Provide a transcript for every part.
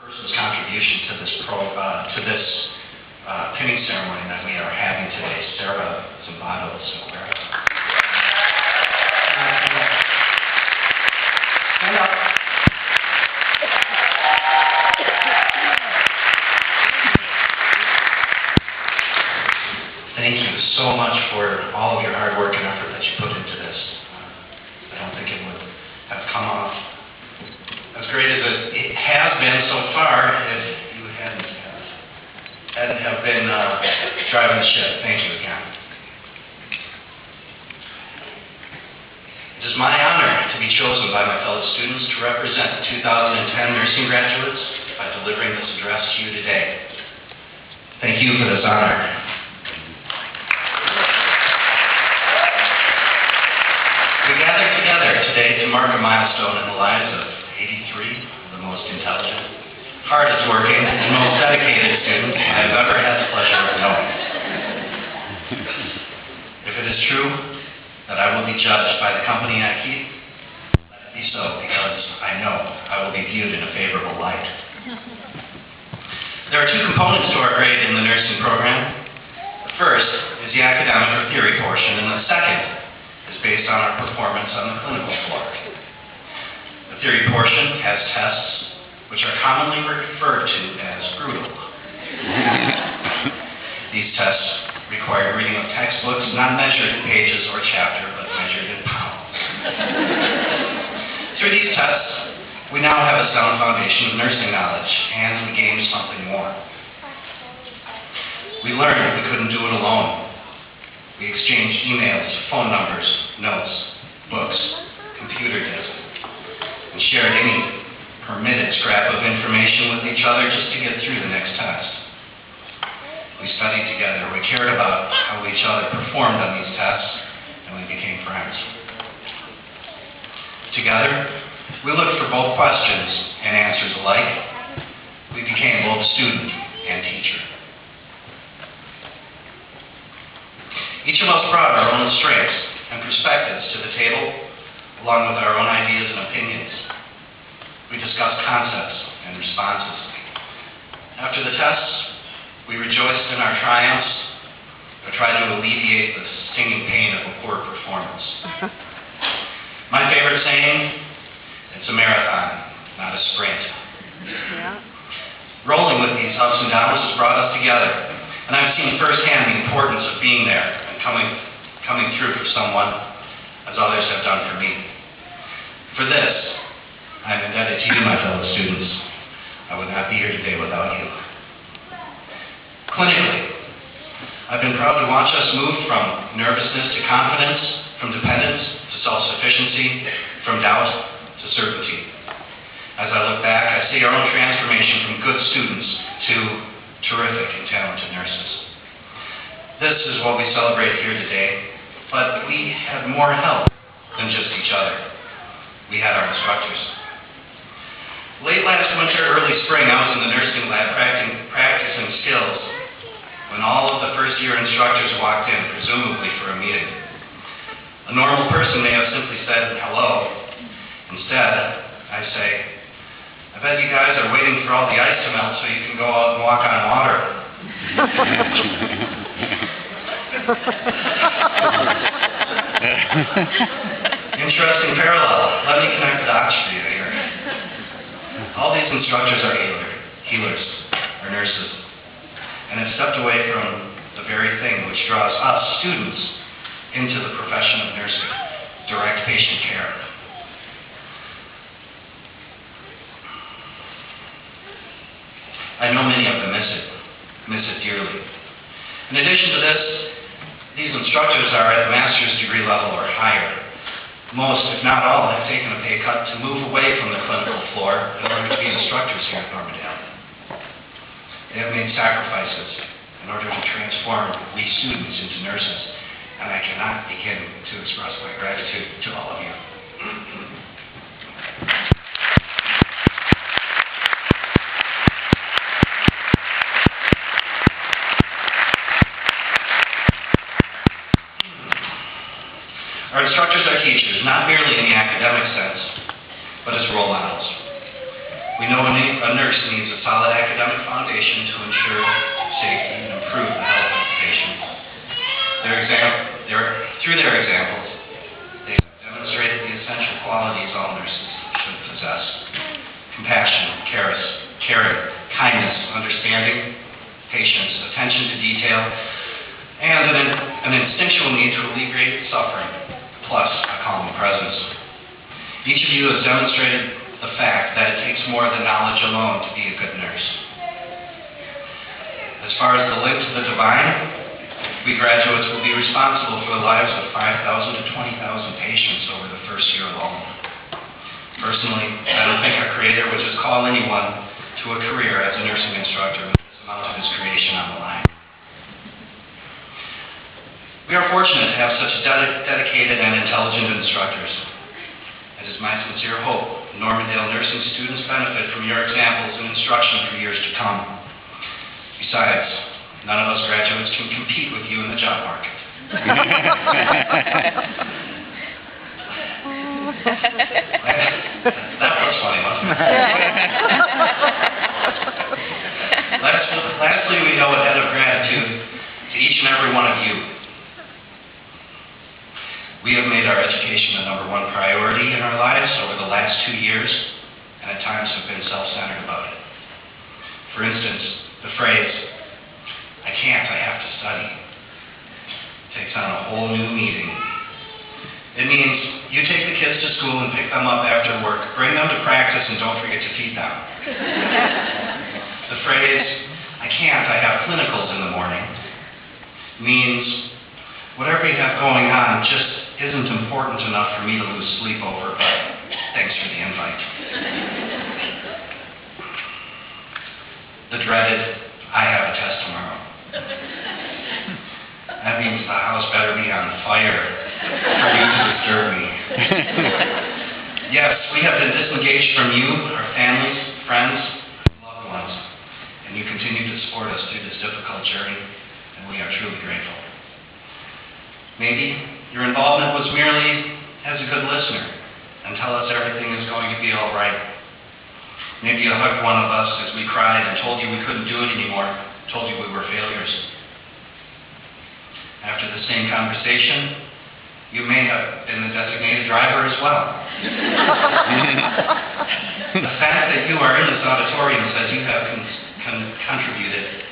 person's contribution to this pinning ceremony that we are having today, Sarah Zambato. So stand up. Thank you so much for all of your hard work and effort that you put into this. I don't think it would have come off as great as it has been so far if you hadn't have been driving the ship. Thank you again. It is my honor to be chosen by my fellow students to represent the 2010 nursing graduates by delivering this address to you today. Thank you for this honor. We gather together today to mark a milestone in the lives of 83 of the most intelligent, hardest working, and most dedicated students I have ever had the pleasure of knowing. If it is true that I will be judged by the company I keep, let it be so, because I know I will be viewed in a favorable light. There are two components to our grade in the nursing program. The first is the academic or theory portion, and the second is based on our performance on the clinical floor. The theory portion has tests which are commonly referred to as brutal. These tests require reading of textbooks not measured in pages or chapter, but measured in pounds. Through these tests, we now have a sound foundation of nursing knowledge, and we gain something more. We learned we couldn't do it alone. We exchanged emails, phone numbers, notes, books, computer disks, and shared any permitted scrap of information with each other just to get through the next test. We studied together, we cared about how each other performed on these tests, and we became friends. Together, we looked for both questions and answers alike. We became both student and teacher. Each of us brought our own strengths and perspectives to the table, along with our own ideas and opinions. We discussed concepts and responses. After the tests, we rejoiced in our triumphs, or tried to alleviate the stinging pain of a poor performance. My favorite saying, it's a marathon, not a sprint. Yeah. Rolling with these ups and downs has brought us together, and I've seen firsthand the importance of being there and coming through for someone as others have done for me. For this, I am indebted to you, my fellow students. I would not be here today without you. Clinically, I've been proud to watch us move from nervousness to confidence, from dependence to self-sufficiency, from doubt to certainty. As I look back, I see our own transformation from good students to terrific and talented nurses. This is what we celebrate here today, but we had more help than just each other. We had our instructors. Late last winter, early spring, I was in the nursing lab practicing skills when all of the first-year instructors walked in, presumably for a meeting. A normal person may have simply said hello. Instead, I say, I bet you guys are waiting for all the ice to melt so you can go out and walk on water. Interesting parallel. Let me connect the dots for you here. All these instructors are healers, or nurses, and have stepped away from the very thing which draws us, students, into the profession of nursing, direct patient care. I know many of them miss it dearly. In addition to this, these instructors are at master's degree level or higher. Most, if not all, have taken a pay cut to move away from the clinical floor in order to be instructors here at Normandale. They have made sacrifices in order to transform we students into nurses, and I cannot begin to express my gratitude to all of you. Our instructors are teachers, not merely in the academic sense, but as role models. We know a nurse needs a solid academic foundation to ensure safety and improve the health of patients. Through their examples, they demonstrated the essential qualities all nurses should possess: compassion, caring, kindness, understanding, patience, attention to detail, and an instinctual need to alleviate suffering, plus a calming presence. Each of you has demonstrated the fact that it takes more than knowledge alone to be a good nurse. As far as the link to the divine, we graduates will be responsible for the lives of 5,000 to 20,000 patients over the first year alone. Personally, I don't think our Creator would just call anyone to a career as a nursing instructor with this amount of His creation on the line. We are fortunate to have such dedicated and intelligent instructors. It is my sincere hope Normandale nursing students benefit from your examples and instruction for years to come. Besides, none of us graduates can compete with you in the job market. That was funny, wasn't it? Lastly, we owe a debt of gratitude to each and every one of you. We have made our education the #1 priority in our lives over the last 2 years, and at times have been self-centered about it. For instance, the phrase, "I can't, I have to study," takes on a whole new meaning. It means you take the kids to school and pick them up after work, bring them to practice, and don't forget to feed them. The phrase, "I can't, I have clinicals in the morning," means whatever you have going on just isn't important enough for me to lose sleep over, but thanks for the invite. The dreaded, "I have a test tomorrow." That means the house better be on fire for you to disturb me. Yes, we have been disengaged from you, our families, friends, and loved ones, and you continue to support us through this difficult journey, and we are truly grateful. Maybe your involvement was merely as a good listener and tell us everything is going to be all right. Maybe you hugged one of us as we cried and told you we couldn't do it anymore, told you we were failures. After the same conversation, you may have been the designated driver as well. The fact that you are in this auditorium says you have contributed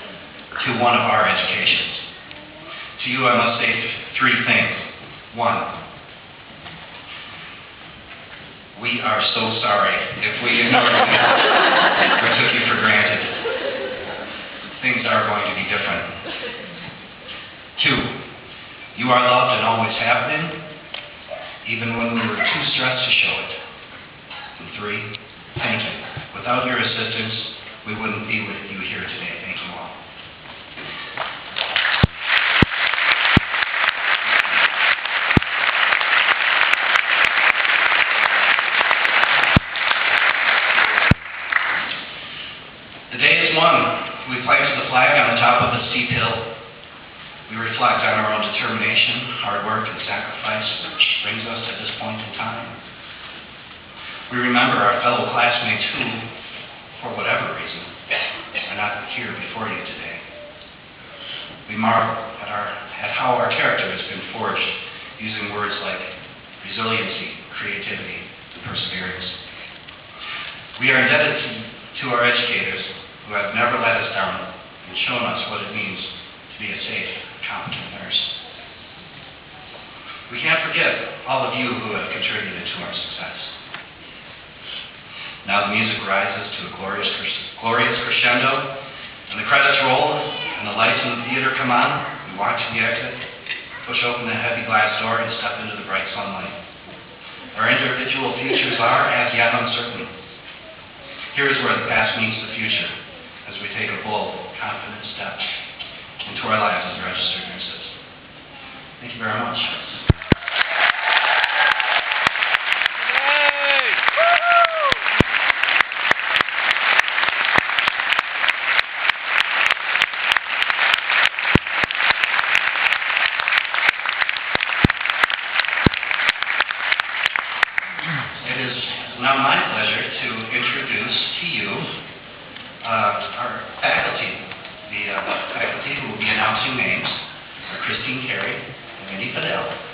to one of our educations. To you, I must say 3 things. 1, we are so sorry if we ignored you or took you for granted. Things are going to be different. 2, you are loved and always have been, even when we were too stressed to show it. And 3, thank you. Without your assistance, we wouldn't be with you here today. Thank you all. The day is won. We place the flag on the top of a steep hill. We reflect on our own determination, hard work, and sacrifice, which brings us to this point in time. We remember our fellow classmates who, for whatever reason, are not here before you today. We marvel at how our character has been forged using words like resiliency, creativity, and perseverance. We are indebted to our educators who have never let us down and shown us what it means to be a safe, competent nurse. We can't forget all of you who have contributed to our success. Now the music rises to a glorious crescendo, and the credits roll, and the lights in the theater come on. We walk to the exit, push open the heavy glass door, and step into the bright sunlight. Our individual futures are as yet uncertain. Here is where the past meets the future, as we take a bold, confident step into our lives as registered nurses. Thank you very much. It is now my pleasure to introduce to you our faculty. The faculty who will be announcing names are Christine Carey and Wendy Fidel.